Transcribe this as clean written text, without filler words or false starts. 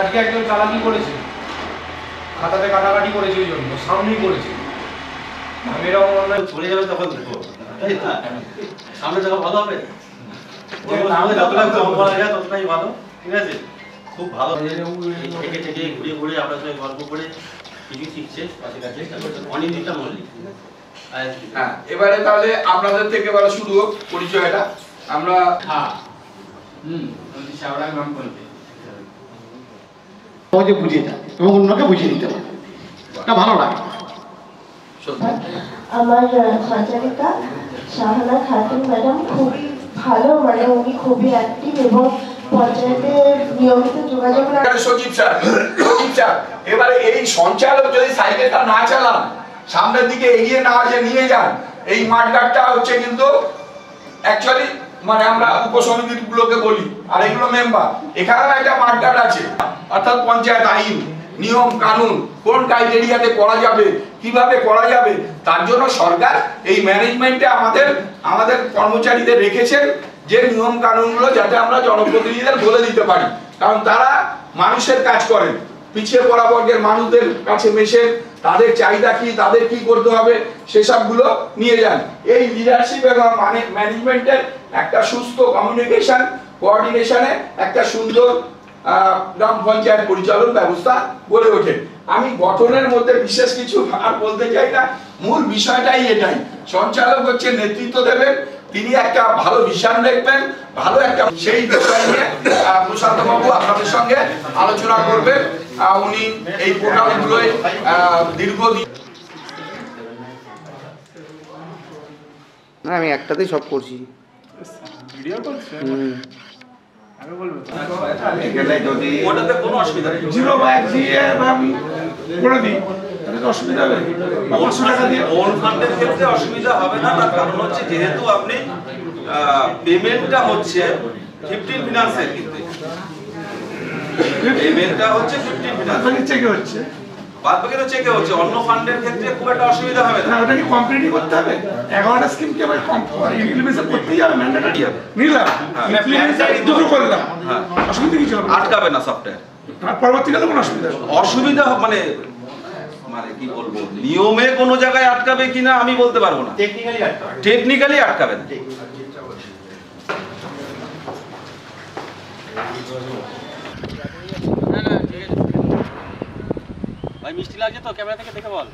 আজকে একজন চালাকি করেছে, খাতাতে কাটাকাটি করেছে, ওই জন্য সামনেই করেছে। আমি এরকম অনলাইন চলে যাবে তখন সামনে যখন ভালো হবে, যতটা কম বলা যায় ততটাই ভালো। ঠিক আছে, খুব ভালো থেকে থেকে ঘুরে ঘুরে আপনার সঙ্গে গল্প করে কিছু শিখছে অনিন্দিতা মল্লিক। হ্যাঁ, এবারে তাহলে আপনাদের থেকে এবারে শুরু হোক পরিচয়টা। আমরা সহজে বুঝিয়ে দেয় এবং অন্যকে বুঝিয়ে দিতে পারে, এটা ভালো লাগে। আমার সঞ্চালিকা শাহানা খাতুন ম্যাডাম খুবই ভালো, মানে উনি খুবই অ্যাক্টিভ এবং পঞ্চায়েতে নিয়মিত যোগাযোগ রাখেন। সচিব স্যার, এবারে এই সঞ্চালক যদি সাইকেলটা না চালান, সামনের দিকে এগিয়ে না নিয়ে যান, এই মাঠঘাটটা হচ্ছে কিন্তু অ্যাকচুয়ালি মানে আমরা উপসমিতিগুলোকে বলি, আর এগুলো মেম্বার, এখানেও একটা মাঠঘাট আছে, অর্থাৎ পঞ্চায়েত আইন, নিয়ম কানুন, কোন ক্রাইটেরিয়াতে করা যাবে, কিভাবে করা যাবে, তার জন্য সরকার এই ম্যানেজমেন্টে আমাদের কর্মচারীদের রেখেছেন, যে নিয়ম কানুনগুলো যাতে আমরা জনপ্রতিনিধিদের বলে দিতে পারি, কারণ তারা মানুষের কাজ করেন, পিছিয়ে পড়া বর্গের মানুষদের কাছে মেশে তাদের চাহিদা কি, তাদের কি করতে হবে সেসবগুলো নিয়ে যান। এই লিডারশিপ এবং ম্যানেজমেন্টের একটা সুস্থ কমিউনিকেশন কোঅর্ডিনেশনে একটা সুন্দর গ্রাম পঞ্চায়েত পরিচালন ব্যবস্থা গড়ে ওঠে। আমি গঠনের মধ্যে বিশেষ কিছু আর বলতে চাই না, মূল বিষয়টাই এটাই, সঞ্চালক হচ্ছে নেতৃত্ব দেবেন, তিনি একটা ভালো ভিশন দেখবেন, ভালো একটা সেই বিষয় নিয়ে প্রশান্ত বাবু আপনাদের সঙ্গে আলোচনা করবেন। উনি এই প্রোগ্রামগুলোয় দীর্ঘদিন না, আমি একটাতেই সব করছি। ভিডিও করছে আমি বলবো এখানে যদি ওটাতে কোনো অসুবিধা নেই, 0 বা 1 দিয়ে আমি করে দিই তাহলে তো অসুবিধা হবে না। 500 টাকা দিয়ে ওন ফান্ডের ক্ষেত্রে অসুবিধা হবে না, তার কারণ হচ্ছে যেহেতু আপনি পেমেন্টটা হচ্ছে 15 ফিনান্সের ক্ষেত্রে, পেমেন্টটা হচ্ছে 15 ফিনান্স চেকে হচ্ছে বাদ বাকি তো চেকে হচ্ছে, অন্য ফান্ডের ক্ষেত্রে খুব একটা অসুবিধা হবে না। না, ওটা কি কমপ্লিটই করতে হবে? 11টা স্কিম কি আবার ইমপ্লিমেন্ট করতেই হবে, ম্যান্ডেটরি হবে। নিলাম ইমপ্লিমেন্ট দুটো করলাম, অসুবিধা কিছু হবে না, আটকাবে না সফটওয়্যার। আর পরবর্তীকালে কোনো অসুবিধা হবে না। অসুবিধা মানে মানে কি বলবো, নিয়মে কোনো জায়গায় আটকাবে কিনা আমি বলতে পারবো না, টেকনিক্যালি আটকাবে না। ভাই মিষ্টি লাগছে তো, ক্যামেরা থেকে দেখে বল।